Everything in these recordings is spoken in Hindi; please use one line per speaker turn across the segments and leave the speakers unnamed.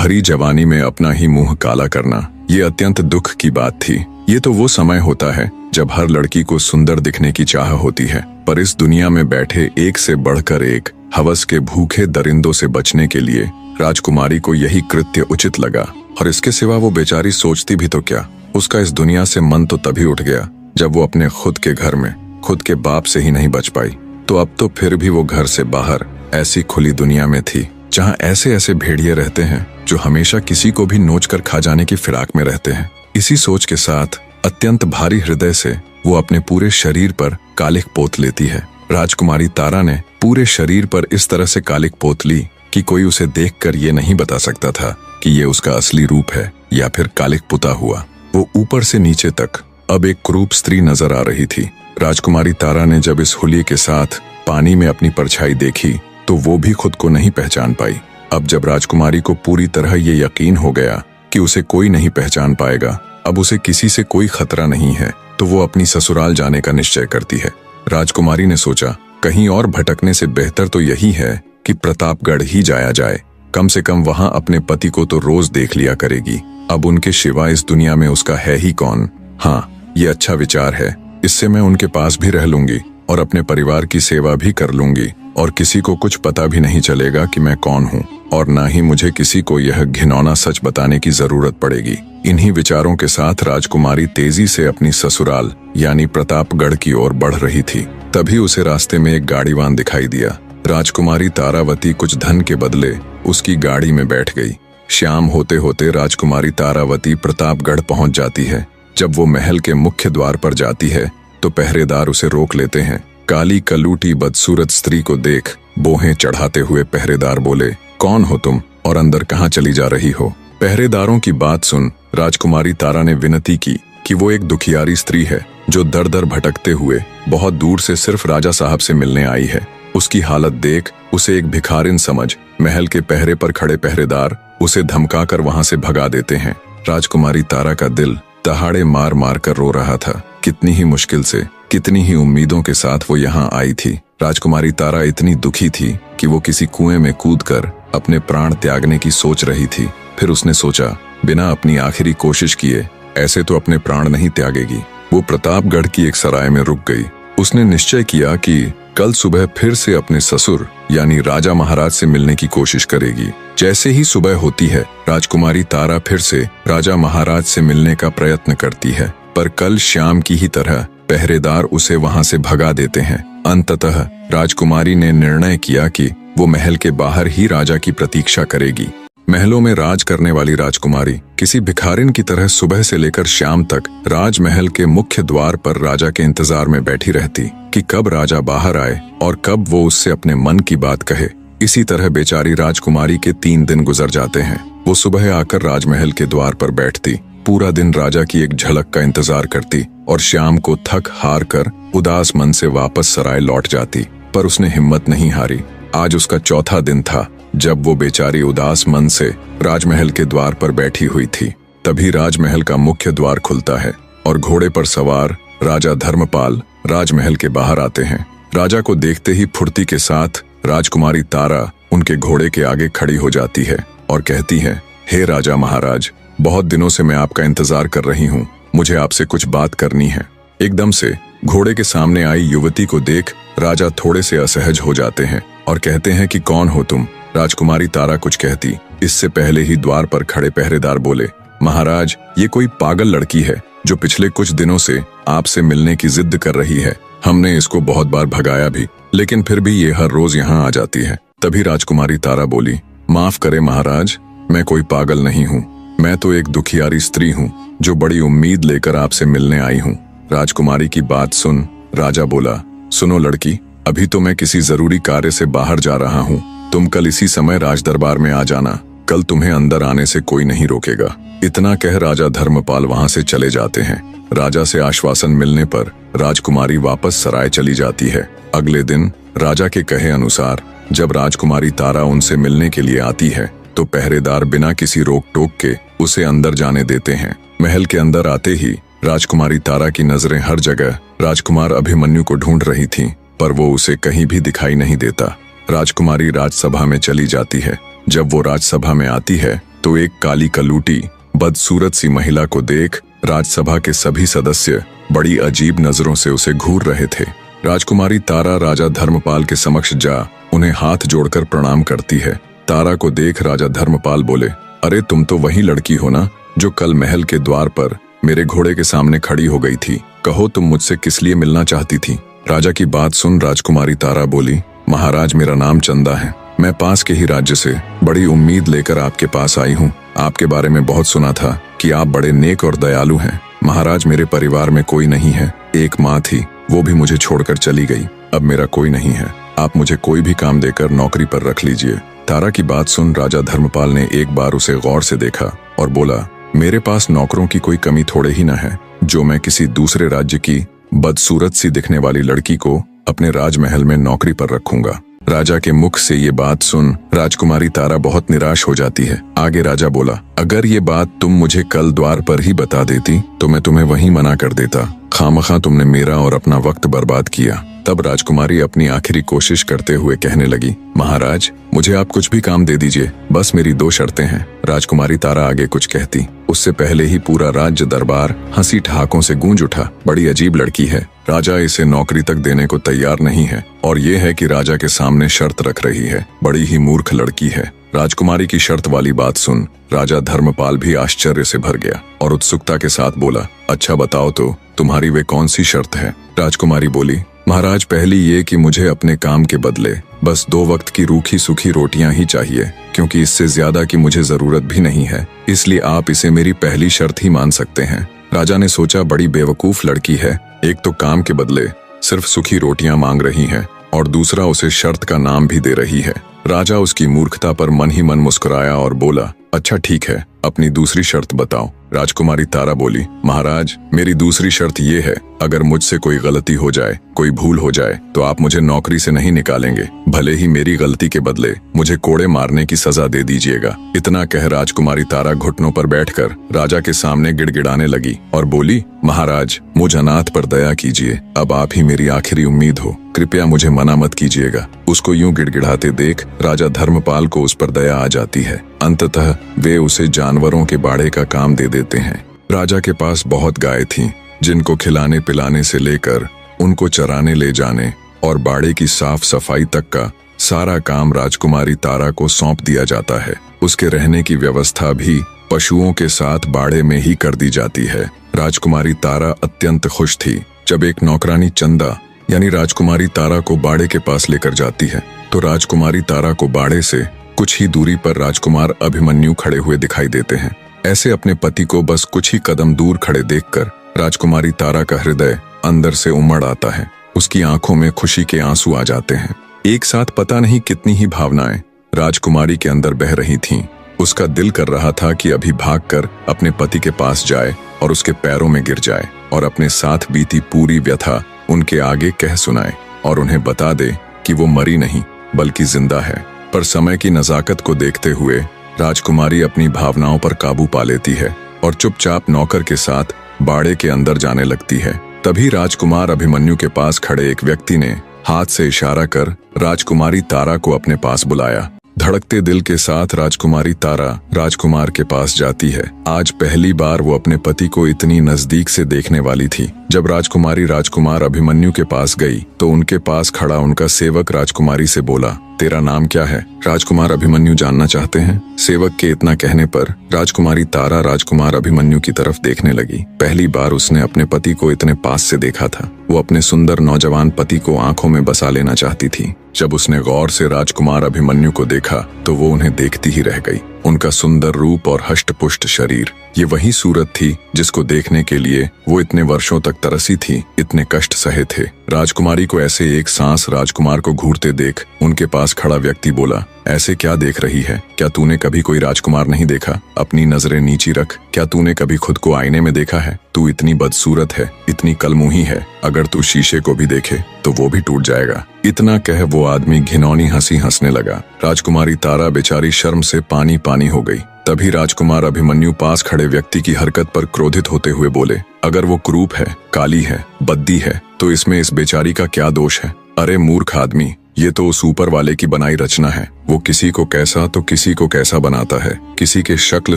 भरी जवानी में अपना ही मुंह काला करना, ये अत्यंत दुख की बात थी। ये तो वो समय होता है जब हर लड़की को सुंदर दिखने की चाह होती है, पर इस दुनिया में बैठे एक से बढ़कर एक हवस के भूखे दरिंदों से बचने के लिए राजकुमारी को यही कृत्य उचित लगा। और इसके सिवा वो बेचारी सोचती भी तो क्या। उसका इस दुनिया से मन तो तभी उठ गया जब वो अपने खुद के घर में खुद के बाप से ही नहीं बच पाई, तो अब तो फिर भी वो घर से बाहर ऐसी खुली दुनिया में थी जहाँ ऐसे ऐसे भेड़िए रहते हैं जो हमेशा किसी को भी नोच कर खा जाने की फिराक में रहते हैं। इसी सोच के साथ अत्यंत भारी हृदय से वो अपने पूरे शरीर पर कालिख पोत लेती है। राजकुमारी तारा ने पूरे शरीर पर इस तरह से कालिख पोत ली कि कोई उसे देखकर ये नहीं बता सकता था कि ये उसका असली रूप है या फिर कालिख पुता हुआ। वो ऊपर से नीचे तक अब एक क्रूप स्त्री नजर आ रही थी। राजकुमारी तारा ने जब इस हुलिये के साथ पानी में अपनी परछाई देखी तो वो भी खुद को नहीं पहचान पाई। अब जब राजकुमारी को पूरी तरह ये यकीन हो गया कि उसे कोई नहीं पहचान पाएगा, अब उसे किसी से कोई खतरा नहीं है, तो वो अपनी ससुराल जाने का निश्चय करती है। राजकुमारी ने सोचा, कहीं और भटकने से बेहतर तो यही है कि प्रतापगढ़ ही जाया जाए। कम से कम वहां अपने पति को तो रोज देख लिया करेगी। अब उनके सिवा इस दुनिया में उसका है ही कौन। हाँ, ये अच्छा विचार है। इससे मैं उनके पास भी रह लूंगी और अपने परिवार की सेवा भी कर लूंगी और किसी को कुछ पता भी नहीं चलेगा कि मैं कौन हूँ, और ना ही मुझे किसी को यह घिनौना सच बताने की जरूरत पड़ेगी। इन्हीं विचारों के साथ राजकुमारी तेजी से अपनी ससुराल यानी प्रतापगढ़ की ओर बढ़ रही थी। तभी उसे रास्ते में एक गाड़ीवान दिखाई दिया। राजकुमारी तारावती कुछ धन के बदले उसकी गाड़ी में बैठ गई। शाम होते होते राजकुमारी तारावती प्रतापगढ़ पहुंच जाती है। जब वो महल के मुख्य द्वार पर जाती है तो पहरेदार उसे रोक लेते हैं। काली कलूटी बदसूरत स्त्री को देख बोहें चढ़ाते हुए पहरेदार बोले, कौन हो तुम और अंदर कहाँ चली जा रही हो? पहरेदारों की बात सुन राजकुमारी तारा ने विनती की कि वो एक दुखियारी स्त्री है जो दर दर भटकते हुए बहुत दूर से सिर्फ राजा साहब से मिलने आई है। उसकी हालत देख उसे एक भिखारिन समझ महल के पहरे पर खड़े पहरेदार उसे धमकाकर वहां से भगा देते हैं। राजकुमारी तारा का दिल दहाड़े मार मार कर रो रहा था। कितनी ही मुश्किल से, कितनी ही उम्मीदों के साथ वो यहाँ आई थी। राजकुमारी तारा इतनी दुखी थी कि वो किसी कुएं में कूदकर अपने प्राण त्यागने की सोच रही थी। फिर उसने सोचा, बिना अपनी आखिरी कोशिश किए ऐसे तो अपने प्राण नहीं त्यागेगी। वो प्रतापगढ़ की एक सराय में रुक गई। उसने निश्चय किया कि कल सुबह फिर से अपने ससुर यानी राजा महाराज से मिलने की कोशिश करेगी। जैसे ही सुबह होती है राजकुमारी तारा फिर से राजा महाराज से मिलने का प्रयत्न करती है, पर कल शाम की ही तरह पहरेदार उसे वहां से भगा देते हैं। अंततः राजकुमारी ने निर्णय किया कि वो महल के बाहर ही राजा की प्रतीक्षा करेगी। महलों में राज करने वाली राजकुमारी किसी भिखारिन की तरह सुबह से लेकर शाम तक राजमहल के मुख्य द्वार पर राजा के इंतजार में बैठी रहती कि कब राजा बाहर आए और कब वो उससे अपने मन की बात कहे। इसी तरह बेचारी राजकुमारी के 3 दिन गुजर जाते हैं। वो सुबह आकर राजमहल के द्वार पर बैठती, पूरा दिन राजा की एक झलक का इंतजार करती और शाम को थक हार कर उदास मन से वापस सराय लौट जाती। पर उसने हिम्मत नहीं हारी। आज उसका चौथा दिन था जब वो बेचारी उदास मन से राजमहल के द्वार पर बैठी हुई थी। तभी राजमहल का मुख्य द्वार खुलता है और घोड़े पर सवार राजा धर्मपाल राजमहल के बाहर आते हैं। राजा को देखते ही फुर्ती के साथ राजकुमारी तारा उनके घोड़े के आगे खड़ी हो जाती है और कहती है, हे राजा महाराज, बहुत दिनों से मैं आपका इंतजार कर रही हूँ। मुझे आपसे कुछ बात करनी है। एकदम से घोड़े के सामने आई युवती को देख राजा थोड़े से असहज हो जाते हैं और कहते हैं कि कौन हो तुम? राजकुमारी तारा कुछ कहती, इससे पहले ही द्वार पर खड़े पहरेदार बोले, महाराज, ये कोई पागल लड़की है जो पिछले कुछ दिनों से आपसे मिलने की जिद कर रही है। हमने इसको बहुत बार भगाया भी, लेकिन फिर भी ये हर रोज यहाँ आ जाती है। तभी राजकुमारी तारा बोली, माफ करे महाराज, मैं कोई पागल नहीं हूँ। मैं तो एक दुखियारी स्त्री हूँ जो बड़ी उम्मीद लेकर आपसे मिलने आई हूँ। राजकुमारी की बात सुन राजा बोला, सुनो लड़की, अभी तो मैं किसी जरूरी कार्य से बाहर जा रहा हूँ। तुम कल इसी समय राजदरबार में आ जाना। कल तुम्हें अंदर आने से कोई नहीं रोकेगा। इतना कह राजा धर्मपाल वहां से चले जाते हैं। राजा से आश्वासन मिलने पर राजकुमारी वापस सराय चली जाती है। अगले दिन राजा के कहे अनुसार जब राजकुमारी तारा उनसे मिलने के लिए आती है तो पहरेदार बिना किसी रोक टोक के उसे अंदर जाने देते हैं। महल के अंदर आते ही राजकुमारी तारा की नजरें हर जगह राजकुमार अभिमन्यु को ढूंढ रही थीं, पर वो उसे कहीं भी दिखाई नहीं देता। राजकुमारी राजसभा में चली जाती है। जब वो राजसभा में आती है तो एक काली कलूटी बदसूरत सी महिला को देख राजसभा के सभी सदस्य बड़ी अजीब नजरों से उसे घूर रहे थे। राजकुमारी तारा राजा धर्मपाल के समक्ष जा उन्हें हाथ जोड़कर प्रणाम करती है। तारा को देख राजा धर्मपाल बोले, अरे तुम तो वही लड़की हो ना जो कल महल के द्वार पर मेरे घोड़े के सामने खड़ी हो गई थी। कहो तुम मुझसे किस लिए मिलना चाहती थी? राजा की बात सुन राजकुमारी तारा बोली, महाराज मेरा नाम चंदा है। मैं पास के ही राज्य से बड़ी उम्मीद लेकर आपके पास आई हूँ। आपके बारे में बहुत सुना था कि आप बड़े नेक और दयालु हैं। महाराज मेरे परिवार में कोई नहीं है, एक माँ थी, वो भी मुझे छोड़कर चली गई। अब मेरा कोई नहीं है, आप मुझे कोई भी काम देकर नौकरी पर रख लीजिए। तारा की बात सुन राजा धर्मपाल ने एक बार उसे गौर से देखा और बोला, मेरे पास नौकरों की कोई कमी थोड़े ही न है, जो मैं किसी दूसरे राज्य की बदसूरत सी दिखने वाली लड़की को अपने राजमहल में नौकरी पर रखूंगा। राजा के मुख से ये बात सुन राजकुमारी तारा बहुत निराश हो जाती है। आगे राजा बोला, अगर ये बात तुम मुझे कल द्वार पर ही बता देती तो मैं तुम्हें वहीं मना कर देता। खामखा तुमने मेरा और अपना वक्त बर्बाद किया। तब राजकुमारी अपनी आखिरी कोशिश करते हुए कहने लगी, महाराज मुझे आप कुछ भी काम दे दीजिए, बस मेरी 2 शर्तें हैं। राजकुमारी तारा आगे कुछ कहती, उससे पहले ही पूरा राज्य दरबार हंसी ठहाकों से गूंज उठा। बड़ी अजीब लड़की है, राजा इसे नौकरी तक देने को तैयार नहीं है, और ये है कि राजा के सामने शर्त रख रही है। बड़ी ही मूर्ख लड़की है। राजकुमारी की शर्त वाली बात सुन राजा धर्मपाल भी आश्चर्य से भर गया और उत्सुकता के साथ बोला, अच्छा बताओ तो तुम्हारी वे कौन सी शर्त है? राजकुमारी बोली, महाराज पहली ये कि मुझे अपने काम के बदले बस 2 वक्त की रूखी सूखी रोटियां ही चाहिए, क्योंकि इससे ज्यादा की मुझे जरूरत भी नहीं है, इसलिए आप इसे मेरी पहली शर्त ही मान सकते हैं। राजा ने सोचा, बड़ी बेवकूफ लड़की है, एक तो काम के बदले सिर्फ सूखी रोटियां मांग रही है और दूसरा उसे शर्त का नाम भी दे रही है। राजा उसकी मूर्खता पर मन ही मन मुस्कुराया और बोला, अच्छा ठीक है, अपनी दूसरी शर्त बताओ। राजकुमारी तारा बोली, महाराज मेरी दूसरी शर्त ये है, अगर मुझसे कोई गलती हो जाए, कोई भूल हो जाए, तो आप मुझे नौकरी से नहीं निकालेंगे, भले ही मेरी गलती के बदले मुझे कोड़े मारने की सजा दे दीजिएगा। इतना कह राजकुमारी तारा घुटनों पर बैठकर राजा के सामने गिड़गिड़ाने लगी और बोली, महाराज मुझ अनाथ पर दया कीजिए, अब आप ही मेरी आखिरी उम्मीद हो, कृपया मुझे मना मत कीजिएगा। उसको यूं गिड़गिड़ाते देख राजा धर्मपाल को उस पर दया आ जाती है। अंततः वे उसे जानवरों के बाड़े का काम दे देते हैं। राजा के पास बहुत गाय थीं, जिनको खिलाने पिलाने से लेकर उनको चराने ले जाने और बाड़े की साफ सफाई तक का सारा काम राजकुमारी तारा को सौंप दिया जाता है। उसके रहने की व्यवस्था भी पशुओं के साथ बाड़े में ही कर दी जाती है। राजकुमारी तारा अत्यंत खुश थी। जब एक नौकरानी चंदा यानी राजकुमारी तारा को बाड़े के पास लेकर जाती है, तो राजकुमारी तारा को बाड़े से कुछ ही दूरी पर राजकुमार अभिमन्यु खड़े हुए दिखाई देते हैं। ऐसे अपने पति को बस कुछ ही कदम दूर खड़े देखकर राजकुमारी तारा का हृदय अंदर से उमड़ आता है। उसकी आंखों में खुशी के आंसू आ जाते हैं। एक साथ पता नहीं कितनी ही भावनाएं राजकुमारी के अंदर बह रही थीं। उसका दिल कर रहा था कि अभी भागकर अपने पति के पास जाए और उसके पैरों में गिर जाए और अपने साथ बीती पूरी व्यथा उनके आगे कह सुनाए और उन्हें बता दे कि वो मरी नहीं बल्कि जिंदा है। पर समय की नजाकत को देखते हुए राजकुमारी अपनी भावनाओं पर काबू पा लेती है और चुपचाप नौकर के साथ बाड़े के अंदर जाने लगती है। तभी राजकुमार अभिमन्यु के पास खड़े एक व्यक्ति ने हाथ से इशारा कर राजकुमारी तारा को अपने पास बुलाया। धड़कते दिल के साथ राजकुमारी तारा राजकुमार के पास जाती है। आज पहली बार वो अपने पति को इतनी नजदीक से देखने वाली थी। जब राजकुमारी राजकुमार अभिमन्यु के पास गई तो उनके पास खड़ा उनका सेवक राजकुमारी से बोला, तेरा नाम क्या है? राजकुमार अभिमन्यु जानना चाहते हैं। सेवक के इतना कहने पर राजकुमारी तारा राजकुमार अभिमन्यु की तरफ देखने लगी। पहली बार उसने अपने पति को इतने पास से देखा था। वो अपने सुंदर नौजवान पति को आंखों में बसा लेना चाहती थी। जब उसने गौर से राजकुमार अभिमन्यु को देखा तो वो उन्हें देखती ही रह गई। उनका सुंदर रूप और हष्ट-पुष्ट शरीर, ये वही सूरत थी जिसको देखने के लिए वो इतने वर्षों तक तरसी थी, इतने कष्ट सहे थे। राजकुमारी को ऐसे एक सांस राजकुमार को घूरते देख उनके पास खड़ा व्यक्ति बोला, ऐसे क्या देख रही है? क्या तूने कभी कोई राजकुमार नहीं देखा? अपनी नजरें नीची रख। क्या तूने कभी खुद को आईने में देखा है? तू इतनी बदसूरत है, इतनी कलमुही है, अगर तू शीशे को भी देखे तो वो भी टूट जाएगा। इतना कह वो आदमी घिनौनी हंसी हंसने लगा। राजकुमारी तारा बेचारी शर्म से पानी पानी हो गई। तभी राजकुमार अभिमन्यु पास खड़े व्यक्ति की हरकत पर क्रोधित होते हुए बोले, अगर वो क्रूप है, काली है, बद्दी है, तो इसमें इस बेचारी का क्या दोष है? अरे मूर्ख आदमी, ये तो उस ऊपर वाले की बनाई रचना है। वो किसी को कैसा तो किसी को कैसा बनाता है। किसी के शक्ल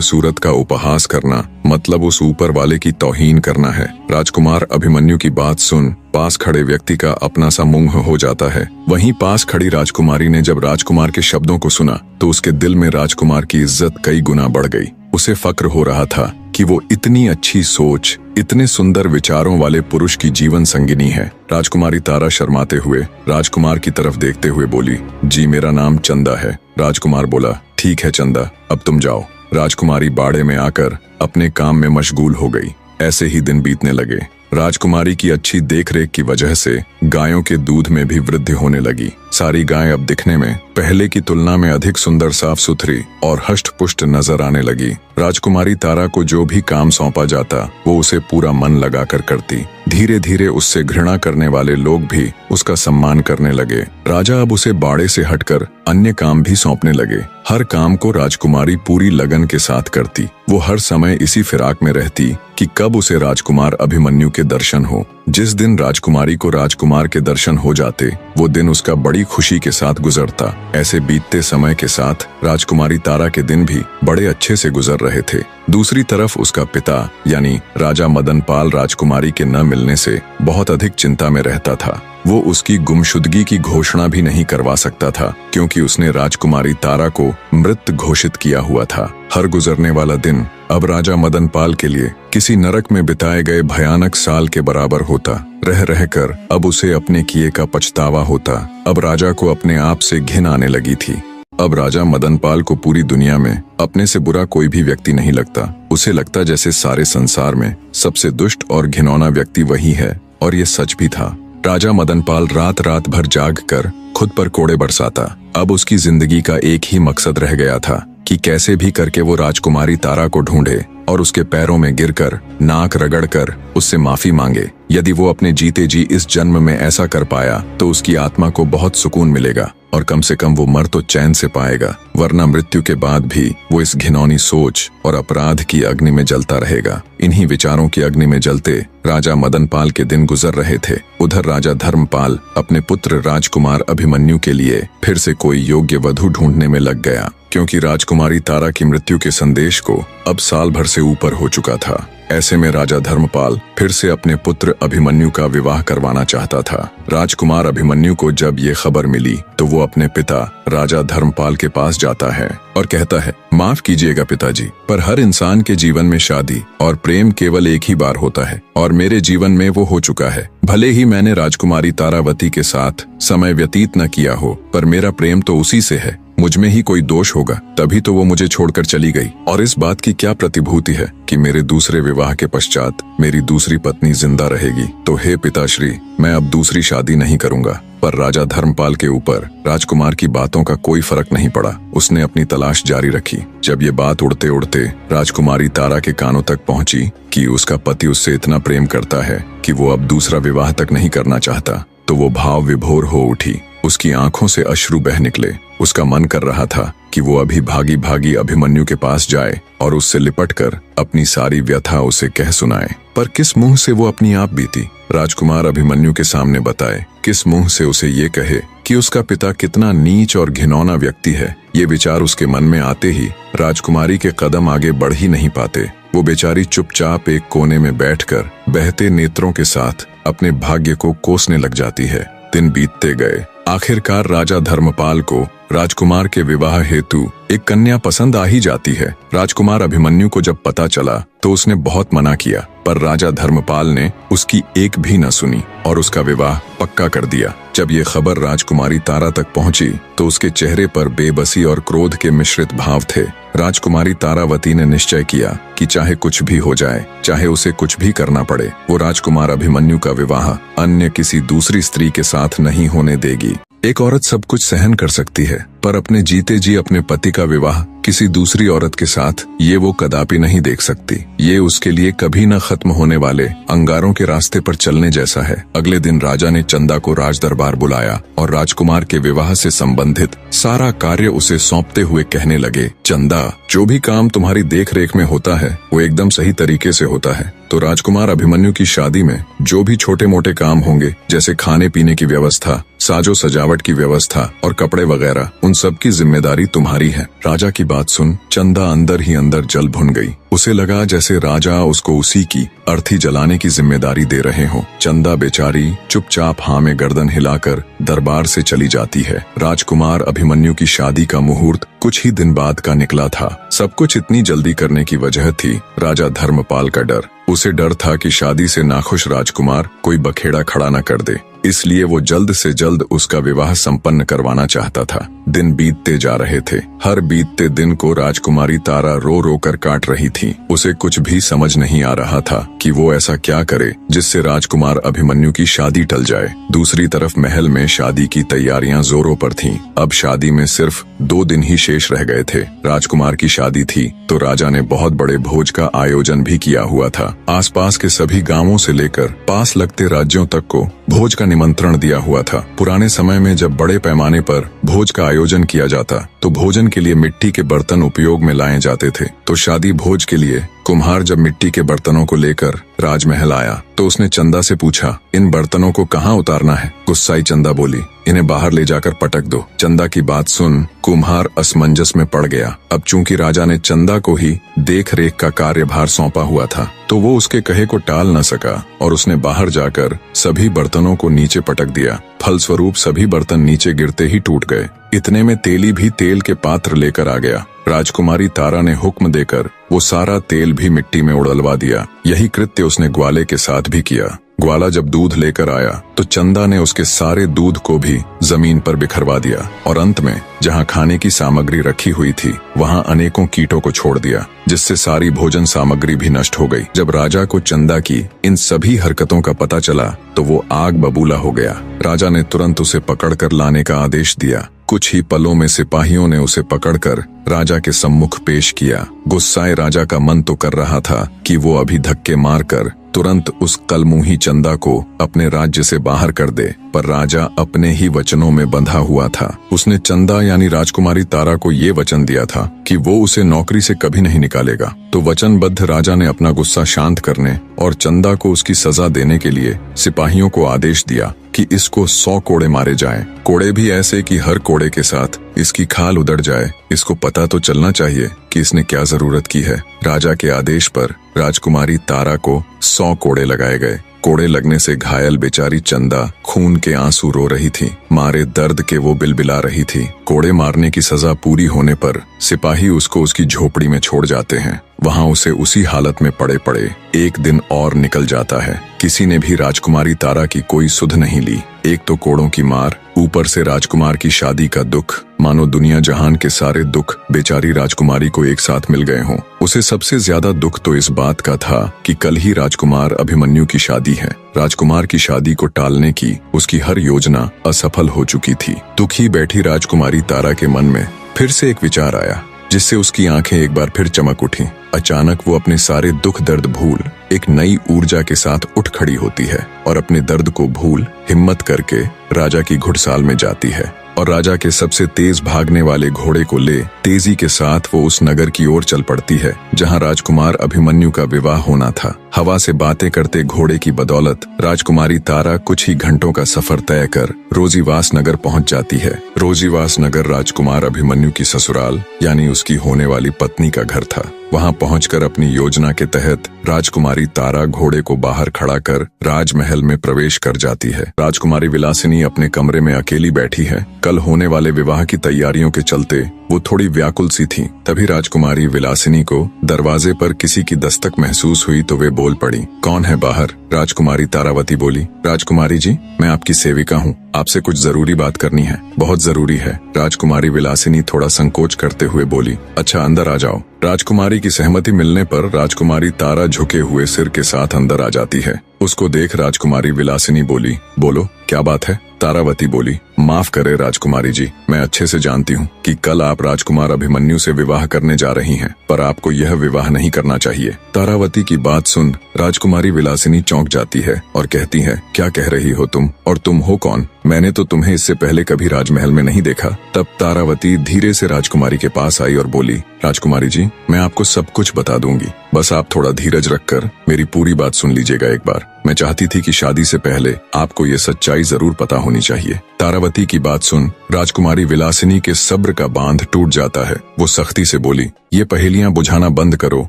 सूरत का उपहास करना मतलब उस ऊपर वाले की तौहीन करना है। राजकुमार अभिमन्यु की बात सुन पास खड़े व्यक्ति का अपना सा मुंह हो जाता है। वहीं पास खड़ी राजकुमारी ने जब राजकुमार के शब्दों को सुना तो उसके दिल में राजकुमार की इज्जत कई गुना बढ़ गई। उसे फक्र हो रहा था कि वो इतनी अच्छी सोच, इतने सुंदर विचारों वाले पुरुष की जीवन संगिनी है। राजकुमारी तारा शर्माते हुए राजकुमार की तरफ देखते हुए बोली, जी मेरा नाम चंदा है। राजकुमार बोला, ठीक है चंदा, अब तुम जाओ। राजकुमारी बाड़े में आकर अपने काम में मशगूल हो गई। ऐसे ही दिन बीतने लगे। राजकुमारी की अच्छी देखरेख की वजह से गायों के दूध में भी वृद्धि होने लगी। सारी गायें अब दिखने में पहले की तुलना में अधिक सुंदर, साफ सुथरी और हष्ट पुष्ट नजर आने लगी। राजकुमारी तारा को जो भी काम सौंपा जाता वो उसे पूरा मन लगाकर करती। धीरे धीरे उससे घृणा करने वाले लोग भी उसका सम्मान करने लगे। राजा अब उसे बाड़े से हटकर अन्य काम भी सौंपने लगे। हर काम को राजकुमारी पूरी लगन के साथ करती। वो हर समय इसी फिराक में रहती कि कब उसे राजकुमार अभिमन्यु के दर्शन हो। जिस दिन राजकुमारी को राजकुमार के दर्शन हो जाते वो दिन उसका बड़ी खुशी के साथ गुजरता। ऐसे बीतते समय के साथ राजकुमारी तारा के दिन भी बड़े अच्छे से गुजर रहे थे। दूसरी तरफ उसका पिता यानी राजा मदनपाल राजकुमारी के न मिलने से बहुत अधिक चिंता में रहता था। वो उसकी गुमशुदगी की घोषणा भी नहीं करवा सकता था क्योंकि उसने राजकुमारी तारा को मृत घोषित किया हुआ था। हर गुजरने वाला दिन अब राजा मदनपाल के लिए किसी नरक में बिताए गए भयानक साल के बराबर होता। रह रहकर अब उसे अपने किए का पछतावा होता। अब राजा को अपने आप से घिन आने लगी थी। अब राजा मदनपाल को पूरी दुनिया में अपने से बुरा कोई भी व्यक्ति नहीं लगता। उसे लगता जैसे सारे संसार में सबसे दुष्ट और घिनौना व्यक्ति वही है, और ये सच भी था। राजा मदनपाल रात रात भर जाग कर खुद पर कोड़े बरसाता। अब उसकी जिंदगी का एक ही मकसद रह गया था कि कैसे भी करके वो राजकुमारी तारा को ढूंढे और उसके पैरों में गिरकर नाक रगड़कर उससे माफी मांगे। यदि वो अपने जीते जी इस जन्म में ऐसा कर पाया तो उसकी आत्मा को बहुत सुकून मिलेगा और कम से कम वो मर तो चैन से पाएगा, वरना मृत्यु के बाद भी वो इस घिनौनी सोच और अपराध की अग्नि में जलता रहेगा। इन्हीं विचारों की अग्नि में जलते राजा मदनपाल के दिन गुजर रहे थे। उधर राजा धर्मपाल अपने पुत्र राजकुमार अभिमन्यु के लिए फिर से कोई योग्य वधू ढूंढने में लग गया, क्योंकि राजकुमारी तारा की मृत्यु के संदेश को अब साल भर से ऊपर हो चुका था। ऐसे में राजा धर्मपाल फिर से अपने पुत्र अभिमन्यु का विवाह करवाना चाहता था। राजकुमार अभिमन्यु को जब ये खबर मिली तो वो अपने पिता राजा धर्मपाल के पास जाता है और कहता है, माफ कीजिएगा पिताजी, पर हर इंसान के जीवन में शादी और प्रेम केवल एक ही बार होता है और मेरे जीवन में वो हो चुका है। भले ही मैंने राजकुमारी तारावती के साथ समय व्यतीत न किया हो, पर मेरा प्रेम तो उसी से है। मुझ में ही कोई दोष होगा, तभी तो वो मुझे छोड़कर चली गई। और इस बात की क्या प्रतिभूति है कि मेरे दूसरे विवाह के पश्चात मेरी दूसरी पत्नी जिंदा रहेगी। तो हे पिताश्री, मैं अब दूसरी शादी नहीं करूंगा। पर राजा धर्मपाल के ऊपर राजकुमार की बातों का कोई फर्क नहीं पड़ा। उसने अपनी तलाश जारी रखी। जब ये बात उड़ते उड़ते राजकुमारी तारा के कानों तक पहुंची कि उसका पति उससे इतना प्रेम करता है कि वो अब दूसरा विवाह तक नहीं करना चाहता, तो वो भाव विभोर हो उठी। उसकी आंखों से अश्रु बह निकले। उसका मन कर रहा था कि वो अभी भागी भागी अभिमन्यु के पास जाए और उससे लिपटकर अपनी सारी व्यथा उसे कह सुनाए। पर किस मुंह से वो अपनी आप बीती राजकुमार अभिमन्यु के सामने बताए? किस मुंह से उसे ये कहे कि उसका पिता कितना नीच और घिनौना व्यक्ति है? ये विचार उसके मन में आते ही राजकुमारी के कदम आगे बढ़ ही नहीं पाते। वो बेचारी चुपचाप एक कोने में बैठकर बहते नेत्रों के साथ अपने भाग्य को कोसने लग जाती है। दिन बीतते गए। आखिरकार राजा धर्मपाल को राजकुमार के विवाह हेतु एक कन्या पसंद आ ही जाती है। राजकुमार अभिमन्यु को जब पता चला तो उसने बहुत मना किया, पर राजा धर्मपाल ने उसकी एक भी न सुनी और उसका विवाह पक्का कर दिया। जब ये खबर राजकुमारी तारा तक पहुंची तो उसके चेहरे पर बेबसी और क्रोध के मिश्रित भाव थे। राजकुमारी तारावती ने निश्चय किया कि चाहे कुछ भी हो जाए, चाहे उसे कुछ भी करना पड़े, वो राजकुमार अभिमन्यु का विवाह अन्य किसी दूसरी स्त्री के साथ नहीं होने देगी। एक औरत सब कुछ सहन कर सकती है, पर अपने जीते जी अपने पति का विवाह किसी दूसरी औरत के साथ ये वो कदापि नहीं देख सकती। ये उसके लिए कभी न खत्म होने वाले अंगारों के रास्ते पर चलने जैसा है। अगले दिन राजा ने चंदा को राज दरबार बुलाया और राजकुमार के विवाह से संबंधित सारा कार्य उसे सौंपते हुए कहने लगे, चंदा, जो भी काम तुम्हारी देख रेख में होता है वो एकदम सही तरीके से होता है। तो राजकुमार अभिमन्यु की शादी में जो भी छोटे मोटे काम होंगे, जैसे खाने पीने की व्यवस्था, साजो सजावट की व्यवस्था और कपड़े वगैरह उन सब की जिम्मेदारी तुम्हारी है। राजा की बात सुन चंदा अंदर ही अंदर जल भुन गई। उसे लगा जैसे राजा उसको उसी की अर्थी जलाने की जिम्मेदारी दे रहे हो। चंदा बेचारी चुपचाप हाँ में गर्दन हिलाकर दरबार से चली जाती है। राजकुमार अभिमन्यु की शादी का मुहूर्त कुछ ही दिन बाद का निकला था। सब कुछ इतनी जल्दी करने की वजह थी राजा धर्मपाल का डर। उसे डर था कि शादी से नाखुश राजकुमार कोई बखेड़ा खड़ा न कर दे, इसलिए वो जल्द से जल्द उसका विवाह संपन्न करवाना चाहता था। दिन बीतते जा रहे थे। हर बीतते दिन को राजकुमारी तारा रो रो कर काट रही थी। उसे कुछ भी समझ नहीं आ रहा था कि वो ऐसा क्या करे जिससे राजकुमार अभिमन्यु की शादी टल जाए। दूसरी तरफ महल में शादी की तैयारियां जोरों पर थीं। अब शादी में सिर्फ 2 दिन ही शेष रह गए थे। राजकुमार की शादी थी तो राजा ने बहुत बड़े भोज का आयोजन भी किया हुआ था। आसपास के सभी गांवों से लेकर पास लगते राज्यों तक को भोज का निमंत्रण दिया हुआ था। पुराने समय में जब बड़े पैमाने पर भोज का आयोजन किया जाता तो भोजन के लिए मिट्टी के बर्तन उपयोग में लाए जाते थे। तो शादी भोज के लिए कुम्हार जब मिट्टी के बर्तनों को लेकर राजमहल आया तो उसने चंदा से पूछा, इन बर्तनों को कहाँ उतारना है? गुस्साई चंदा बोली, इन्हें बाहर ले जाकर पटक दो। चंदा की बात सुन कुम्हार असमंजस में पड़ गया। अब चूंकि राजा ने चंदा को ही देख रेख का कार्यभार सौंपा हुआ था तो वो उसके कहे को टाल न सका और उसने बाहर जाकर सभी बर्तनों को नीचे पटक दिया। फलस्वरूप सभी बर्तन नीचे गिरते ही टूट गए। इतने में तेली भी तेल के पात्र लेकर आ गया। राजकुमारी तारा ने हुक्म देकर वो सारा तेल भी मिट्टी में उड़लवा दिया। यही कृत्य उसने ग्वाले के साथ भी किया। ग्वाला जब दूध लेकर आया तो चंदा ने उसके सारे दूध को भी जमीन पर बिखरवा दिया और अंत में जहाँ खाने की सामग्री रखी हुई थी वहाँ अनेकों कीटों को छोड़ दिया, जिससे सारी भोजन सामग्री भी नष्ट हो गई। जब राजा को चंदा की इन सभी हरकतों का पता चला तो वो आग बबूला हो गया। राजा ने तुरंत उसे पकड़कर लाने का आदेश दिया। कुछ ही पलों में सिपाहियों ने उसे पकड़कर राजा के सम्मुख पेश किया। गुस्साए राजा का मन तो कर रहा था कि वो अभी धक्के मारकर तुरंत उस कलमुही चंदा को अपने राज्य से बाहर कर दे, पर राजा अपने ही वचनों में बंधा हुआ था। उसने चंदा यानी राजकुमारी तारा को ये वचन दिया था कि वो उसे नौकरी से कभी नहीं निकालेगा। तो वचनबद्ध राजा ने अपना गुस्सा शांत करने और चंदा को उसकी सजा देने के लिए सिपाहियों को आदेश दिया कि इसको 100 कोड़े मारे जाएं। कोड़े भी ऐसे कि हर कोड़े के साथ इसकी खाल उधड़ जाए। इसको पता तो चलना चाहिए कि इसने क्या जरूरत की है। राजा के आदेश पर राजकुमारी तारा को 100 कोड़े लगाए गए। कोड़े लगने से घायल बेचारी चंदा खून के आंसू रो रही थी। मारे दर्द के वो बिलबिला रही थी। कोड़े मारने की सजा पूरी होने पर सिपाही उसको उसकी झोपड़ी में छोड़ जाते हैं। वहाँ उसे उसी हालत में पड़े पड़े 1 दिन और निकल जाता है। किसी ने भी राजकुमारी तारा की कोई सुध नहीं ली। एक तो कोड़ों की मार, ऊपर से राजकुमार की शादी का दुख, मानो दुनिया जहान के सारे दुख बेचारी राजकुमारी को एक साथ मिल गए हों। उसे सबसे ज्यादा दुख तो इस बात का था कि कल ही राजकुमार अभिमन्यु की शादी है। राजकुमार की शादी को टालने की उसकी हर योजना असफल हो चुकी थी। दुखी बैठी राजकुमारी तारा के मन में फिर से एक विचार आया, जिससे उसकी आंखें एक बार फिर चमक उठी। अचानक वो अपने सारे दुख दर्द भूल एक नई ऊर्जा के साथ उठ खड़ी होती है और अपने दर्द को भूल हिम्मत करके राजा की घुड़साल में जाती है और राजा के सबसे तेज भागने वाले घोड़े को ले तेजी के साथ वो उस नगर की ओर चल पड़ती है जहां राजकुमार अभिमन्यु का विवाह होना था। हवा से बातें करते घोड़े की बदौलत राजकुमारी तारा कुछ ही घंटों का सफर तय कर रोजीवास नगर पहुंच जाती है। रोजीवास नगर राजकुमार अभिमन्यु की ससुराल यानी उसकी होने वाली पत्नी का घर था। वहां पहुंचकर अपनी योजना के तहत राजकुमारी तारा घोड़े को बाहर खड़ा कर राजमहल में प्रवेश कर जाती है। राजकुमारी विलासिनी अपने कमरे में अकेली बैठी है। कल होने वाले विवाह की तैयारियों के चलते वो थोड़ी व्याकुल सी थी। तभी राजकुमारी विलासिनी को दरवाजे पर किसी की दस्तक महसूस हुई तो वे बोल पड़ी, कौन है बाहर? राजकुमारी तारावती बोली, राजकुमारी जी, मैं आपकी सेविका हूँ, आपसे कुछ जरूरी बात करनी है। बहुत जरूरी है। राजकुमारी विलासिनी थोड़ा संकोच करते हुए बोली, अच्छा अंदर आ जाओ। राजकुमारी की सहमति मिलने पर राजकुमारी तारा झुके हुए सिर के साथ अंदर आ जाती है। उसको देख राजकुमारी विलासिनी बोली, बोलो क्या बात है? तारावती बोली, माफ करे राजकुमारी जी, मैं अच्छे से जानती हूँ कि कल आप राजकुमार अभिमन्यु से विवाह करने जा रही हैं, पर आपको यह विवाह नहीं करना चाहिए। तारावती की बात सुन राजकुमारी विलासिनी चौंक जाती है और कहती है, क्या कह रही हो तुम, और तुम हो कौन? मैंने तो तुम्हें इससे पहले कभी राजमहल में नहीं देखा। तब तारावती धीरे से राजकुमारी के पास आई और बोली, राजकुमारी जी, मैं आपको सब कुछ बता दूंगी, बस आप थोड़ा धीरज रखकर मेरी पूरी बात सुन लीजिएगा एक बार। मैं चाहती थी कि शादी से पहले आपको ये सच्चाई जरूर पता होनी चाहिए। तारावती की बात सुन राजकुमारी विलासिनी के सब्र का बांध टूट जाता है। वो सख्ती से बोली, ये पहेलियां बुझाना बंद करो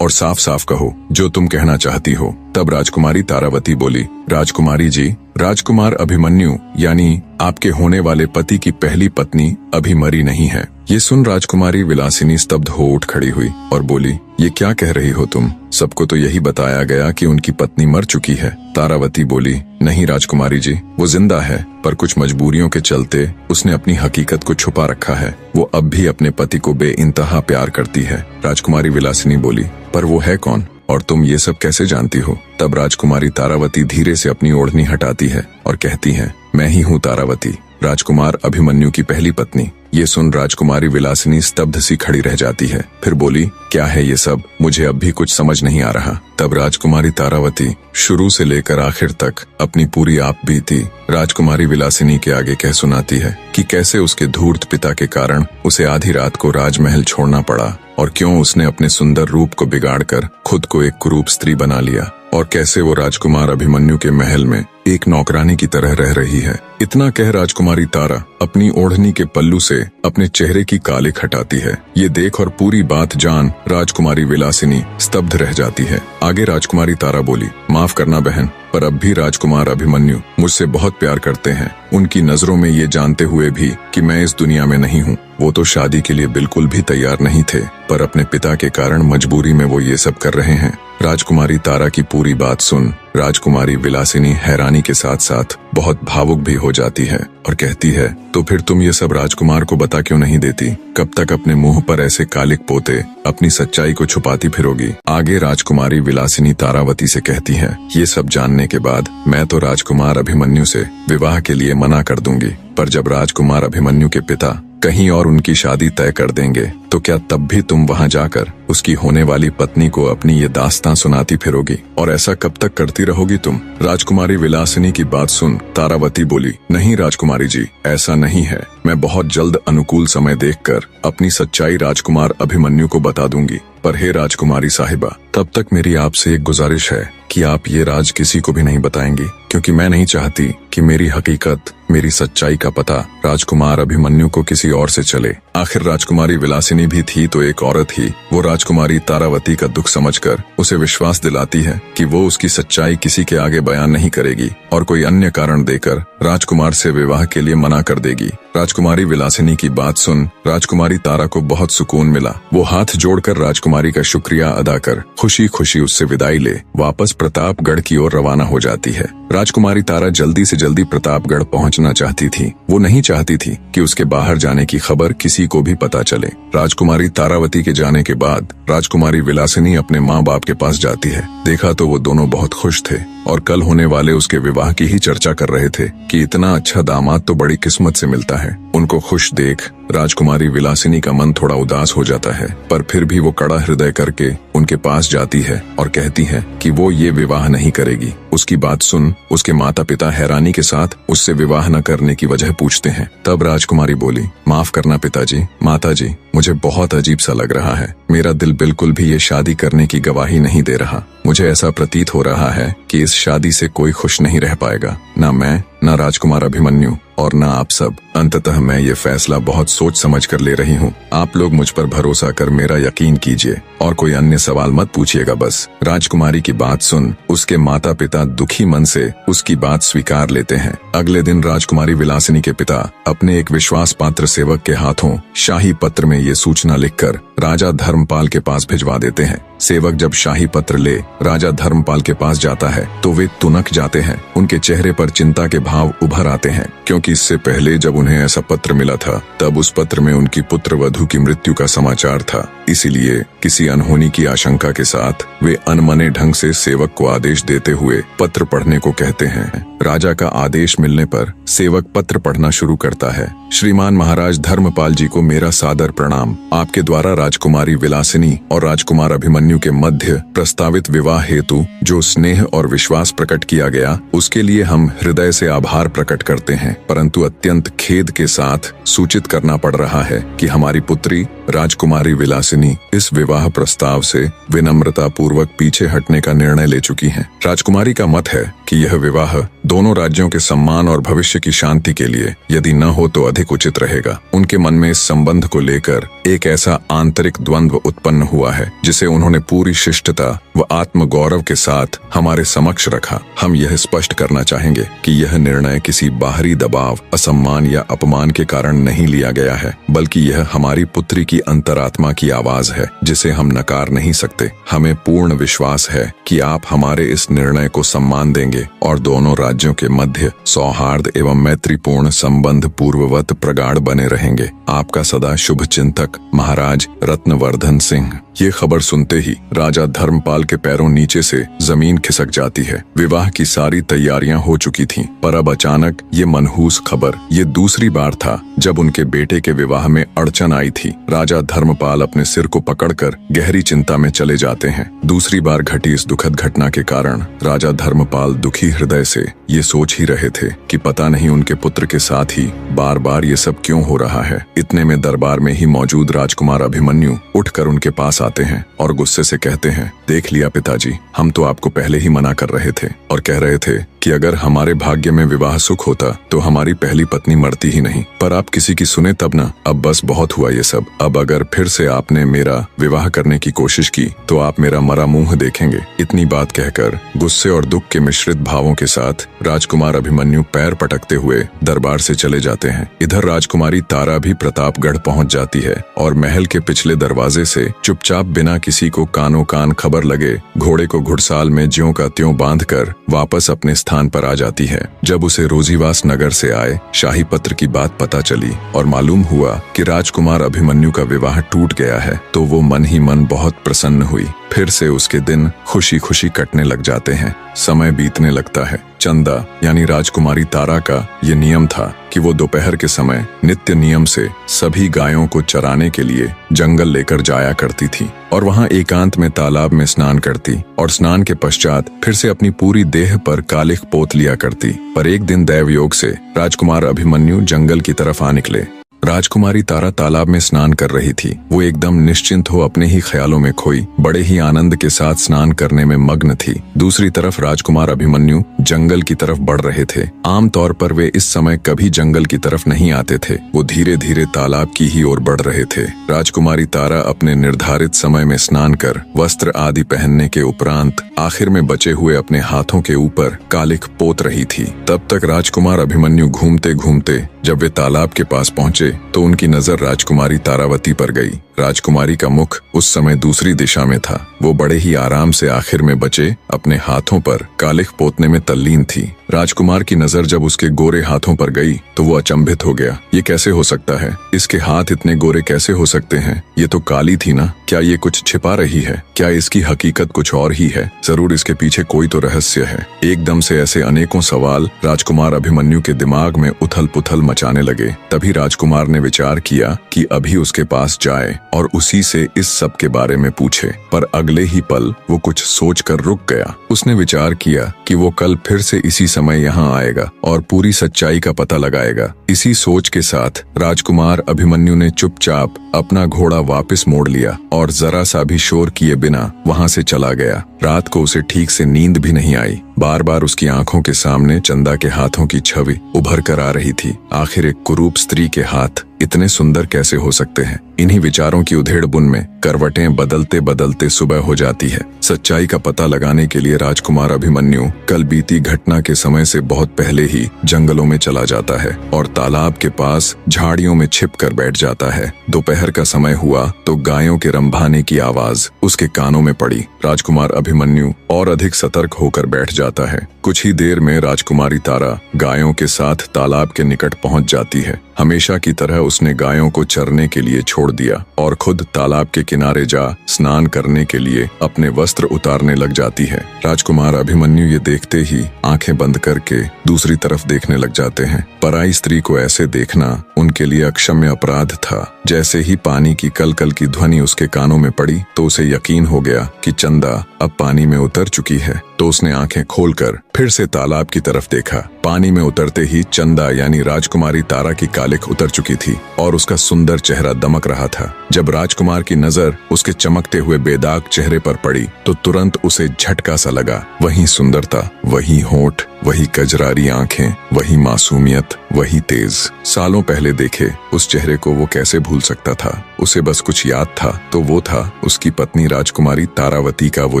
और साफ साफ कहो जो तुम कहना चाहती हो। तब राजकुमारी तारावती बोली, राजकुमारी जी, राजकुमार अभिमन्यु यानी आपके होने वाले पति की पहली पत्नी अभी मरी नहीं है। ये सुन राजकुमारी विलासिनी स्तब्ध हो उठ खड़ी हुई और बोली, ये क्या कह रही हो तुम? सबको तो यही बताया गया कि उनकी पत्नी मर चुकी है। तारावती बोली, नहीं राजकुमारी जी, वो जिंदा है, पर कुछ मजबूरियों के चलते उसने अपनी हकीकत को छुपा रखा है। वो अब भी अपने पति को बेइंतहा प्यार करती है। राजकुमारी विलासिनी बोली, पर वो है कौन और तुम ये सब कैसे जानती हो? तब राजकुमारी तारावती धीरे से अपनी ओढ़नी हटाती है और कहती है, मैं ही हूँ तारावती, राजकुमार अभिमन्यु की पहली पत्नी। ये सुन राजकुमारी विलासिनी स्तब्ध सी खड़ी रह जाती है। फिर बोली, क्या है ये सब? मुझे अब भी कुछ समझ नहीं आ रहा। तब राजकुमारी तारावती शुरू से लेकर आखिर तक अपनी पूरी आप बीती राजकुमारी विलासिनी के आगे कह सुनाती है कि कैसे उसके धूर्त पिता के कारण उसे आधी रात को राजमहल छोड़ना पड़ा और क्यों उसने अपने सुंदर रूप को बिगाड़कर खुद को एक कुरूप स्त्री बना लिया और कैसे वो राजकुमार अभिमन्यु के महल में एक नौकरानी की तरह रह रही है। इतना कह राजकुमारी तारा अपनी ओढ़नी के पल्लू से अपने चेहरे की कालिक हटाती है। ये देख और पूरी बात जान राजकुमारी विलासिनी स्तब्ध रह जाती है। आगे राजकुमारी तारा बोली, माफ करना बहन, पर अब भी राजकुमार अभिमन्यु मुझसे बहुत प्यार करते हैं। उनकी नजरों में ये जानते हुए भी कि मैं इस दुनिया में नहीं हूँ, वो तो शादी के लिए बिल्कुल भी तैयार नहीं थे, पर अपने पिता के कारण मजबूरी में वो ये सब कर रहे हैं। राजकुमारी तारा की पूरी बात सुन राजकुमारी विलासिनी हैरानी के साथ साथ बहुत भावुक भी हो जाती है और कहती है, तो फिर तुम ये सब राजकुमार को बता क्यों नहीं देती? कब तक अपने मुंह पर ऐसे कालिक पोते अपनी सच्चाई को छुपाती फिरोगी? आगे राजकुमारी विलासिनी तारावती से कहती है, ये सब जानने के बाद मैं तो राजकुमार अभिमन्यु से विवाह के लिए मना कर दूंगी, पर जब राजकुमार अभिमन्यु के पिता कहीं और उनकी शादी तय कर देंगे तो क्या तब भी तुम वहां जाकर उसकी होने वाली पत्नी को अपनी ये दास्तां सुनाती फिरोगी? और ऐसा कब तक करती रहोगी तुम? राजकुमारी विलासिनी की बात सुन तारावती बोली, नहीं राजकुमारी जी, ऐसा नहीं है। मैं बहुत जल्द अनुकूल समय देखकर अपनी सच्चाई राजकुमार अभिमन्यु को बता दूंगी, पर हे राजकुमारी साहिबा, तब तक मेरी आपसे एक गुजारिश है कि आप ये राज किसी को भी नहीं बताएंगी, क्योंकि मैं नहीं चाहती कि मेरी हकीकत, मेरी सच्चाई का पता राजकुमार अभिमन्यु को किसी और से चले। आखिर राजकुमारी विलासिनी भी थी तो एक औरत ही। वो राजकुमारी तारावती का दुख समझकर उसे विश्वास दिलाती है कि वो उसकी सच्चाई किसी के आगे बयान नहीं करेगी और कोई अन्य कारण देकर राजकुमार से विवाह के लिए मना कर देगी। राजकुमारी विलासिनी की बात सुन राजकुमारी तारा को बहुत सुकून मिला। वो हाथ जोड़कर राजकुमारी का शुक्रिया अदा कर खुशी खुशी उससे विदाई ले वापस प्रतापगढ़ की ओर रवाना हो जाती है। राजकुमारी तारा जल्दी से जल्दी प्रतापगढ़ पहुंचना चाहती थी। वो नहीं चाहती थी कि उसके बाहर जाने की खबर किसी को भी पता चले। राजकुमारी तारावती के जाने के बाद राजकुमारी विलासिनी अपने माँ बाप के पास जाती है। देखा तो वो दोनों बहुत खुश थे और कल होने वाले उसके विवाह की ही चर्चा कर रहे थे कि इतना अच्छा दामाद तो बड़ी किस्मत से मिलता है। उनको खुश देख राजकुमारी विलासिनी का मन थोड़ा उदास हो जाता है, पर फिर भी वो कड़ा हृदय करके उनके पास जाती है और कहती है कि वो ये विवाह नहीं करेगी। उसकी बात सुन उसके माता पिता हैरानी के साथ उससे विवाह न करने की वजह पूछते हैं। तब राजकुमारी बोली, माफ करना पिताजी, माताजी, मुझे बहुत अजीब सा लग रहा है। मेरा दिल बिल्कुल भी ये शादी करने की गवाही नहीं दे रहा। मुझे ऐसा प्रतीत हो रहा है कि इस शादी से कोई खुश नहीं रह पाएगा, ना मैं, ना राजकुमार अभिमन्यु और ना आप सब। अंततः मैं ये फैसला बहुत सोच समझ कर ले रही हूँ। आप लोग मुझ पर भरोसा कर मेरा यकीन कीजिए और कोई अन्य सवाल मत पूछिएगा बस। राजकुमारी की बात सुन उसके माता पिता दुखी मन से उसकी बात स्वीकार लेते हैं। अगले दिन राजकुमारी विलासिनी के पिता अपने एक विश्वास पात्र सेवक के हाथों शाही पत्र में ये सूचना लिखकर राजा धर्मपाल के पास भिजवा देते हैं। सेवक जब शाही पत्र ले राजा धर्मपाल के पास जाता है तो वे तुनक जाते हैं। उनके चेहरे पर चिंता के भाव उभर आते हैं, क्योंकि इससे पहले जब उन्हें ऐसा पत्र मिला था तब उस पत्र में उनकी पुत्र वधू की मृत्यु का समाचार था। इसीलिए किसी अनहोनी की आशंका के साथ वे अनमने ढंग से सेवक को आदेश देते हुए पत्र पढ़ने को कहते हैं। राजा का आदेश मिलने पर सेवक पत्र पढ़ना शुरू करता है। श्रीमान महाराज धर्मपाल जी को मेरा सादर प्रणाम। आपके द्वारा राजकुमारी विलासिनी और राजकुमार अभिमन्यु के मध्य प्रस्तावित विवाह हेतु जो स्नेह और विश्वास प्रकट किया गया उसके लिए हम हृदय से आभार प्रकट करते हैं, परंतु अत्यंत खेद के साथ सूचित करना पड़ रहा है कि हमारी पुत्री राजकुमारी विलासिनी इस विवाह प्रस्ताव से विनम्रता पूर्वक पीछे हटने का निर्णय ले चुकी हैं। राजकुमारी का मत है कि यह विवाह दोनों राज्यों के सम्मान और भविष्य की शांति के लिए यदि न हो तो अधिक उचित रहेगा। उनके मन में इस संबंध को लेकर एक ऐसा आंतरिक द्वंद्व उत्पन्न हुआ है जिसे उन्होंने पूरी शिष्टता व आत्मगौरव के साथ हमारे समक्ष रखा। हम यह स्पष्ट करना चाहेंगे कि यह निर्णय किसी बाहरी दबाव, असम्मान या अपमान के कारण नहीं लिया गया है, बल्कि यह हमारी पुत्री की अंतरात्मा की आवाज है जिसे हम नकार नहीं सकते। हमें पूर्ण विश्वास है कि आप हमारे इस निर्णय को सम्मान देंगे और दोनों राज्यों के मध्य सौहार्द एवं मैत्रीपूर्ण संबंध पूर्ववत प्रगाढ़ बने रहेंगे। आपका सदा शुभ चिंतक महाराज रत्नवर्धन सिंह। ये खबर सुनते ही राजा धर्मपाल के पैरों नीचे से जमीन खिसक जाती है। विवाह की सारी तैयारियां हो चुकी थीं, पर अब अचानक ये मनहूस खबर। ये दूसरी बार था जब उनके बेटे के विवाह में अड़चन आई थी। राजा धर्मपाल अपने सिर को पकड़कर गहरी चिंता में चले जाते हैं। दूसरी बार घटी इस दुखद घटना के कारण राजा धर्मपाल दुखी हृदय से ये सोच ही रहे थे कि पता नहीं उनके पुत्र के साथ ही बार बार ये सब क्यों हो रहा है। इतने में दरबार में ही मौजूद राजकुमार अभिमन्यु उठकर उनके पास आते हैं और गुस्से से कहते हैं, देख लिया पिताजी, हम तो आपको पहले ही मना कर रहे थे और कह रहे थे कि अगर हमारे भाग्य में विवाह सुख होता तो हमारी पहली पत्नी मरती ही नहीं, पर आप किसी की सुने तब ना। अब बस बहुत हुआ ये सब। अब अगर फिर से आपने मेरा विवाह करने की कोशिश की तो आप मेरा मरा मुंह देखेंगे। इतनी बात कहकर गुस्से और दुख के मिश्रित भावों के साथ राजकुमार अभिमन्यु पैर पटकते हुए दरबार से चले जाते हैं। इधर राजकुमारी तारा भी प्रतापगढ़ पहुंच जाती है और महल के पिछले दरवाजे से चुपचाप बिना किसी को कानों कान खबर लगे घोड़े को घुड़साल में ज्यों का त्यों बांधकर वापस अपने स्थान पर आ जाती है। जब उसे रोजीवास नगर से आए शाही पत्र की बात पता चली और मालूम हुआ कि राजकुमार अभिमन्यु का विवाह टूट गया है तो वो मन ही मन बहुत प्रसन्न हुई। फिर से उसके दिन खुशी खुशी कटने लग जाते हैं। समय बीतने लगता है। चंदा यानी राजकुमारी तारा का ये नियम था कि वो दोपहर के समय नित्य नियम से सभी गायों को चराने के लिए जंगल लेकर जाया करती थी और वहां एकांत में तालाब में स्नान करती और स्नान के पश्चात फिर से अपनी पूरी देह पर कालिख पोत लिया करती। पर एक दिन दैवयोग से राजकुमार अभिमन्यु जंगल की तरफ आ निकले। राजकुमारी तारा तालाब में स्नान कर रही थी। वो एकदम निश्चिंत हो अपने ही ख्यालों में खोई बड़े ही आनंद के साथ स्नान करने में मग्न थी। दूसरी तरफ राजकुमार अभिमन्यु जंगल की तरफ बढ़ रहे थे। आमतौर पर वे इस समय कभी जंगल की तरफ नहीं आते थे। वो धीरे धीरे तालाब की ही ओर बढ़ रहे थे। राजकुमारी तारा अपने निर्धारित समय में स्नान कर वस्त्र आदि पहनने के उपरांत आखिर में बचे हुए अपने हाथों के ऊपर कालिख पोत रही थी। तब तक राजकुमार अभिमन्यु घूमते घूमते जब वे तालाब के पास पहुंचे तो उनकी नजर राजकुमारी तारावती पर गई। राजकुमारी का मुख उस समय दूसरी दिशा में था। वो बड़े ही आराम से आखिर में बचे अपने हाथों पर कालिख पोतने में तल्लीन थी। राजकुमार की नजर जब उसके गोरे हाथों पर गई तो वो अचंभित हो गया। ये कैसे हो सकता है? इसके हाथ इतने गोरे कैसे हो सकते हैं? ये तो काली थी ना। क्या ये कुछ छिपा रही है? क्या इसकी हकीकत कुछ और ही है? जरूर इसके पीछे कोई तो रहस्य है। एकदम से ऐसे अनेकों सवाल राजकुमार अभिमन्यु के दिमाग में उथल पुथल मचाने लगे। तभी राजकुमार ने विचार किया कि अभी उसके पास जाए और उसी से इस सब के बारे में पूछे। पर अगले ही पल वो कुछ सोचकर रुक गया। उसने विचार किया कि वो कल फिर से इसी समय यहाँ आएगा और पूरी सच्चाई का पता लगाएगा। इसी सोच के साथ राजकुमार अभिमन्यु ने चुपचाप अपना घोड़ा वापस मोड़ लिया और जरा सा भी शोर किए बिना वहां से चला गया। रात को उसे ठीक से नींद भी नहीं आई। बार बार उसकी आंखों के सामने चंदा के हाथों की छवि उभर कर आ रही थी। आखिर एक कुरूप स्त्री के हाथ इतने सुंदर कैसे हो सकते हैं? इन्हीं विचारों की उधेड़-बुन में करवटें बदलते बदलते सुबह हो जाती है। सच्चाई का पता लगाने के लिए राजकुमार अभिमन्यु कल बीती घटना के समय से बहुत पहले ही जंगलों में चला जाता है और तालाब के पास झाड़ियों में छिप कर बैठ जाता है। दोपहर का समय हुआ तो गायों के रंभाने की आवाज उसके कानों में पड़ी। राजकुमार अभिमन्यु और अधिक सतर्क होकर बैठ जाता है। कुछ ही देर में राजकुमारी तारा गायों के साथ तालाब के निकट पहुंच जाती है। हमेशा की तरह उसने गायों को चरने के लिए छोड़ दिया और खुद तालाब के किनारे जा स्नान करने के लिए अपने वस्त्र उतारने लग जाती है। राजकुमार अभिमन्यु ये देखते ही आंखें बंद करके दूसरी तरफ देखने लग जाते हैं। पराई स्त्री को ऐसे देखना उनके लिए अक्षम्य अपराध था। जैसे ही पानी की कलकल की ध्वनि उसके कानों में पड़ी तो उसे यकीन हो गया कि चंदा अब पानी में उतर चुकी है। तो उसने आंखें खोलकर फिर से तालाब की तरफ देखा। पानी में उतरते ही चंदा यानी राजकुमारी तारा की कालिख उतर चुकी थी और उसका सुंदर चेहरा दमक रहा था। जब राजकुमार की नजर उसके चमकते हुए बेदाग चेहरे पर पड़ी तो तुरंत उसे झटका सा लगा। वही सुंदरता, वही होंठ, वही कजरारी आंखें, वही मासूमियत, वही तेज। सालों पहले देखे उस चेहरे को वो कैसे भूल सकता था। उसे बस कुछ याद था तो वो था उसकी पत्नी राजकुमारी तारावती का वो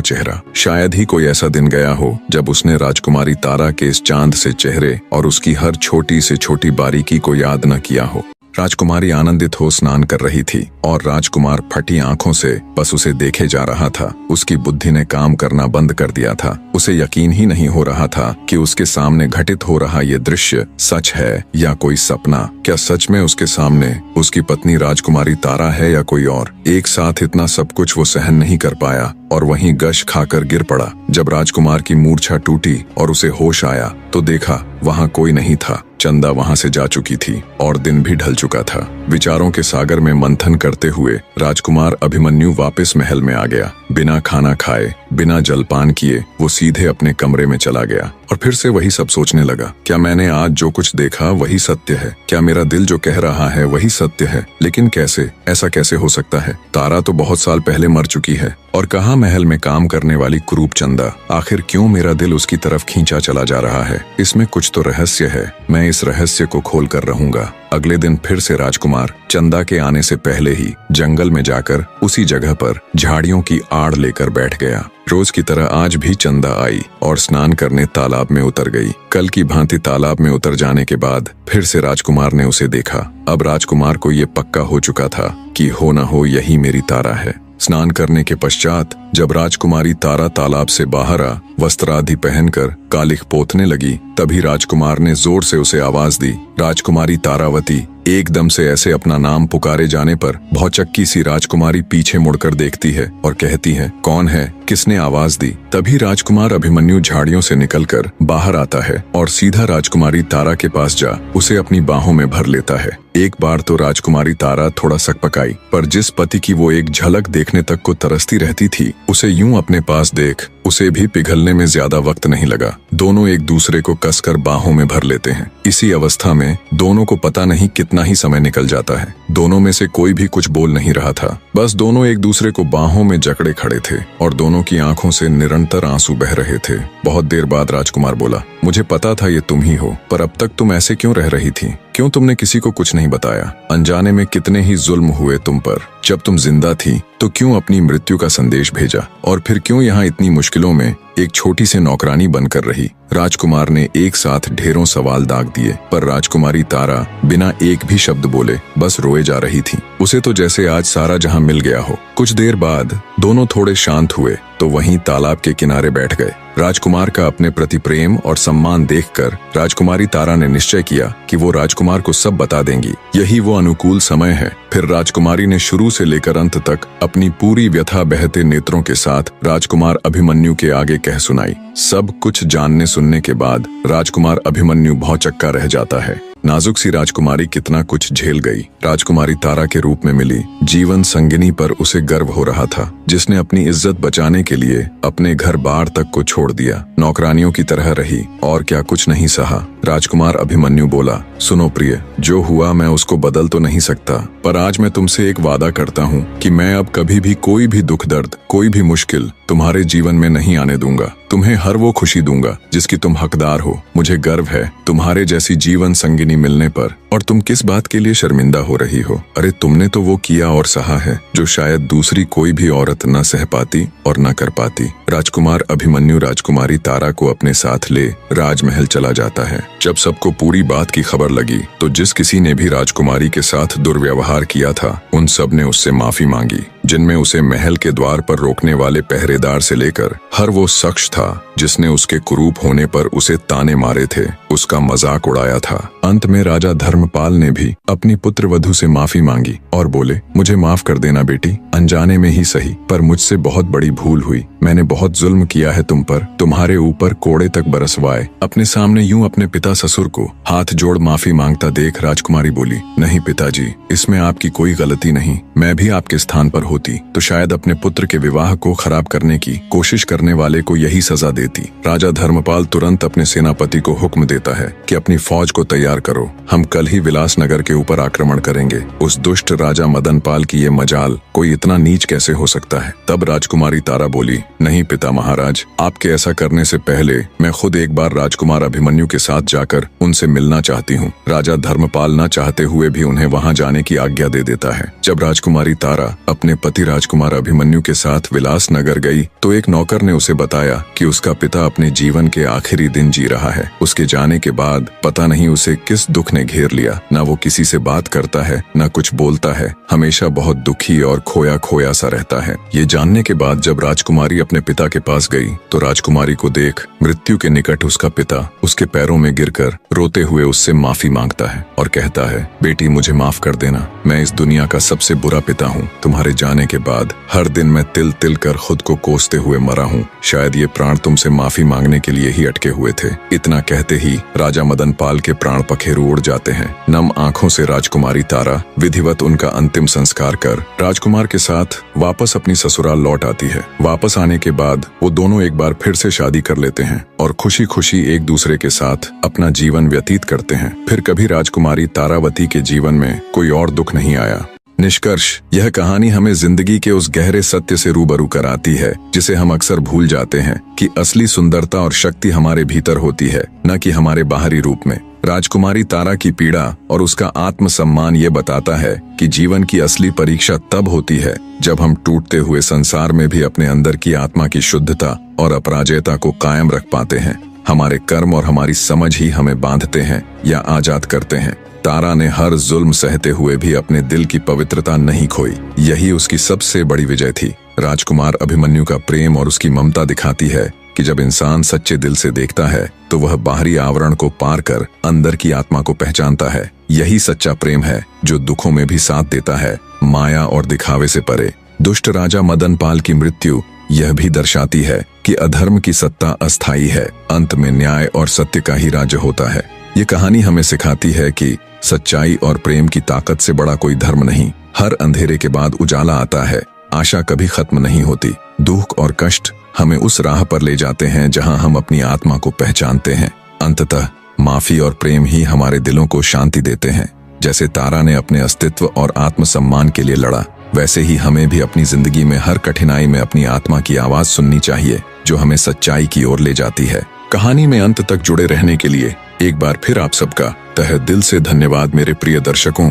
चेहरा। शायद ही कोई ऐसा दिन गया हो जब उसने राजकुमारी तारा के इस चांद से चेहरे और उसकी हर छोटी से छोटी बारीकी को याद न किया हो। राजकुमारी आनंदित हो स्नान कर रही थी और राजकुमार फटी आंखों से बस उसे देखे जा रहा था। उसकी बुद्धि ने काम करना बंद कर दिया था। उसे यकीन ही नहीं हो रहा था कि उसके सामने घटित हो रहा ये दृश्य सच है या कोई सपना। क्या सच में उसके सामने उसकी पत्नी राजकुमारी तारा है या कोई और? एक साथ इतना सब कुछ वो सहन नहीं कर पाया और वहीं गश खाकर गिर पड़ा। जब राजकुमार की मूर्छा टूटी और उसे होश आया तो देखा वहां कोई नहीं था। चंदा वहां से जा चुकी थी और दिन भी ढल चुका था। विचारों के सागर में मंथन करते हुए राजकुमार अभिमन्यु वापस महल में आ गया। बिना खाना खाए, बिना जलपान किए वो सीधे अपने कमरे में चला गया और फिर से वही सब सोचने लगा। क्या मैंने आज जो कुछ देखा वही सत्य है? क्या मेरा दिल जो कह रहा है वही सत्य है? लेकिन कैसे? ऐसा कैसे हो सकता है? तारा तो बहुत साल पहले मर चुकी है और कहाँ महल में काम करने वाली कुरूप चंदा? आखिर क्यों मेरा दिल उसकी तरफ खींचा चला जा रहा है? इसमें कुछ तो रहस्य है। मैं इस रहस्य को खोल कर रहूंगा। अगले दिन फिर से राजकुमार चंदा के आने से पहले ही जंगल में जाकर उसी जगह पर झाड़ियों की आड़ लेकर बैठ गया। रोज की तरह आज भी चंदा आई और स्नान करने तालाब में उतर गई। कल की भांति तालाब में उतर जाने के बाद फिर से राजकुमार ने उसे देखा। अब राजकुमार को ये पक्का हो चुका था कि हो न हो यही मेरी तारा है। स्नान करने के पश्चात जब राजकुमारी तारा तालाब से बाहर आ वस्त्र आदि पहनकर कालिख पोतने लगी, तभी राजकुमार ने जोर से उसे आवाज दी। राजकुमारी तारावती। एकदम से ऐसे अपना नाम पुकारे जाने पर भौचक्की सी राजकुमारी पीछे मुड़कर देखती है और कहती है, कौन है? किसने आवाज दी? तभी राजकुमार अभिमन्यु झाड़ियों से निकलकर बाहर आता है और सीधा राजकुमारी तारा के पास जा उसे अपनी बाहों में भर लेता है। एक बार तो राजकुमारी तारा थोड़ा सकपकाई, पर जिस पति की वो एक झलक देखने तक को तरसती रहती थी, उसे यूं अपने पास देख उसे भी पिघलने में ज्यादा वक्त नहीं लगा। दोनों एक दूसरे को कसकर बाहों में भर लेते हैं। इसी अवस्था में दोनों को पता नहीं कितना ही समय निकल जाता है। दोनों में से कोई भी कुछ बोल नहीं रहा था। बस दोनों एक दूसरे को बाहों में जकड़े खड़े थे और दोनों की आंखों से निरंतर आंसू बह रहे थे। बहुत देर बाद राजकुमार बोला, मुझे पता था ये तुम ही हो, पर अब तक तुम ऐसे क्यों रह रही थी? क्यों तुमने किसी को कुछ नहीं बताया? अनजाने में कितने ही जुल्म हुए तुम पर। जब तुम जिंदा थी तो क्यों अपनी मृत्यु का संदेश भेजा? और फिर क्यों यहाँ इतनी मुश्किलों में एक छोटी सी नौकरानी बनकर रही? राजकुमार ने एक साथ ढेरों सवाल दाग दिए, पर राजकुमारी तारा बिना एक भी शब्द बोले बस रोए जा रही थी। उसे तो जैसे आज सारा जहां मिल गया हो। कुछ देर बाद दोनों थोड़े शांत हुए तो वहीं तालाब के किनारे बैठ गए। राजकुमार का अपने प्रति प्रेम और सम्मान देखकर राजकुमारी तारा ने निश्चय किया कि वो राजकुमार को सब बता देंगी। यही वो अनुकूल समय है। फिर राजकुमारी ने शुरू से लेकर अंत तक अपनी पूरी व्यथा बहते नेत्रों के साथ राजकुमार अभिमन्यु के आगे कह सुनाई। सब कुछ जानने सुनने के बाद राजकुमार अभिमन्यु भौचक्का रह जाता है। नाजुक सी राजकुमारी कितना कुछ झेल गई। राजकुमारी तारा के रूप में मिली जीवन संगिनी पर उसे गर्व हो रहा था, जिसने अपनी इज्जत बचाने के लिए अपने घर बार तक को छोड़ दिया, नौकरानियों की तरह रही और क्या कुछ नहीं सहा। राजकुमार अभिमन्यु बोला, सुनो प्रिय, जो हुआ मैं उसको बदल तो नहीं सकता, पर आज मैं तुमसे एक वादा करता हूँ कि मैं अब कभी भी कोई भी दुख दर्द, कोई भी मुश्किल तुम्हारे जीवन में नहीं आने दूंगा। तुम्हें हर वो खुशी दूंगा जिसकी तुम हकदार हो। मुझे गर्व है तुम्हारे जैसी जीवन संगिनी मिलने पर। और तुम किस बात के लिए शर्मिंदा हो रही हो? अरे तुमने तो वो किया और सहा है जो शायद दूसरी कोई भी औरत न सह पाती और न कर पाती। राजकुमार अभिमन्यु राजकुमारी तारा को अपने साथ ले राजमहल चला जाता है। जब सबको पूरी बात की खबर लगी तो जिस किसी ने भी राजकुमारी के साथ दुर्व्यवहार किया था उन सब ने उससे माफी मांगी, जिनमें उसे महल के द्वार पर रोकने वाले पहरेदार से लेकर हर वो शख्स था जिसने उसके कुरूप होने पर उसे ताने मारे थे, उसका मजाक उड़ाया था। अंत में राजा धर्मपाल ने भी अपनी पुत्र वधू से माफी मांगी और बोले, मुझे माफ कर देना बेटी, अनजाने में ही सही, पर मुझसे बहुत बड़ी भूल हुई। मैंने बहुत जुल्म किया है तुम पर, तुम्हारे ऊपर कोड़े तक बरसवाए। अपने सामने यूं अपने पिता ससुर को हाथ जोड़ माफी मांगता देख राजकुमारी बोली, नहीं पिताजी, इसमें आपकी कोई गलती नहीं। मैं भी आपके स्थान पर होती तो शायद अपने पुत्र के विवाह को खराब करने की कोशिश करने वाले को यही सजा देती। राजा धर्मपाल तुरंत अपने सेनापति को हुक्म देता है कि अपनी फौज को तैयार करो, हम कल ही विलासनगर के ऊपर आक्रमण करेंगे। उस दुष्ट राजा मदनपाल की ये मजाल, कोई इतना नीच कैसे हो सकता है। तब राजकुमारी तारा बोली, नहीं पिता महाराज, आपके ऐसा करने से पहले मैं खुद एक बार राजकुमार अभिमन्यु के साथ जाकर उनसे मिलना चाहती हूँ। राजा धर्मपाल न चाहते हुए भी उन्हें वहाँ जाने की आज्ञा दे देता है। जब राजकुमारी तारा अपने पति राजकुमार अभिमन्यु के साथ विलासनगर गई तो एक नौकर ने उसे बताया कि उसका पिता अपने जीवन के आखिरी दिन जी रहा है। उसके जाने के बाद पता नहीं उसे किस दुख ने घेर लिया, न वो किसी से बात करता है न कुछ बोलता है, हमेशा बहुत दुखी और खोया खोया सा रहता है। ये जानने के बाद जब राजकुमारी अपने पिता के पास गई तो राजकुमारी को देख मृत्यु के निकट उसका पिता उसके पैरों में गिरकर रोते हुए उससे माफी मांगता है और कहता है, बेटी मुझे माफ कर देना, मैं इस दुनिया का सबसे बुरा पिता हूँ। तुम्हारे जाने के बाद हर दिन मैं तिल तिल कर खुद को कोसते हुए मरा हूँ। शायद ये प्राण तुमसे माफी मांगने के लिए ही अटके हुए थे। इतना कहते ही राजा मदनपाल के प्राण पखेरु उड़ जाते हैं। नम आंखों से राजकुमारी तारा विधिवत उनका अंतिम संस्कार कर राजकुमार के साथ वापस अपनी ससुराल लौट आती है। वापस आने के बाद वो दोनों एक बार फिर से शादी कर लेते हैं और खुशी खुशी एक दूसरे के साथ अपना जीवन व्यतीत करते हैं। फिर कभी राजकुमारी तारावती के जीवन में कोई और दुख नहीं आया। निष्कर्ष, यह कहानी हमें जिंदगी के उस गहरे सत्य से रूबरू कराती है जिसे हम अक्सर भूल जाते हैं कि असली सुंदरता और शक्ति हमारे भीतर होती है, न कि हमारे बाहरी रूप में। राजकुमारी तारा की पीड़ा और उसका आत्मसम्मान ये बताता है कि जीवन की असली परीक्षा तब होती है जब हम टूटते हुए संसार में भी अपने अंदर की आत्मा की शुद्धता और अपराजेयता को कायम रख पाते हैं। हमारे कर्म और हमारी समझ ही हमें बांधते हैं या आजाद करते हैं। तारा ने हर जुल्म सहते हुए भी अपने दिल की पवित्रता नहीं खोई। यही उसकी सबसे बड़ी विजय थी। राजकुमार अभिमन्यु का प्रेम और उसकी ममता दिखाती है कि जब इंसान सच्चे दिल से देखता है तो वह बाहरी आवरण को पार कर अंदर की आत्मा को पहचानता है। यही सच्चा प्रेम है जो दुखों में भी साथ देता है, माया और दिखावे से परे। दुष्ट राजा मदनपाल की मृत्यु यह भी दर्शाती है कि अधर्म की सत्ता अस्थायी है, अंत में न्याय और सत्य का ही राज्य होता है। ये कहानी हमें सिखाती है कि सच्चाई और प्रेम की ताकत से बड़ा कोई धर्म नहीं। हर अंधेरे के बाद उजाला आता है, आशा कभी खत्म नहीं होती। दुख और कष्ट हमें उस राह पर ले जाते हैं जहां हम अपनी आत्मा को पहचानते हैं। अंततः माफी और प्रेम ही हमारे दिलों को शांति देते हैं। जैसे तारा ने अपने अस्तित्व और आत्मसम्मान के लिए लड़ा, वैसे ही हमें भी अपनी जिंदगी में हर कठिनाई में अपनी आत्मा की आवाज सुननी चाहिए जो हमें सच्चाई की ओर ले जाती है। कहानी में अंत तक जुड़े रहने के लिए एक बार फिर आप सबका तहे दिल से धन्यवाद मेरे प्रिय दर्शकों।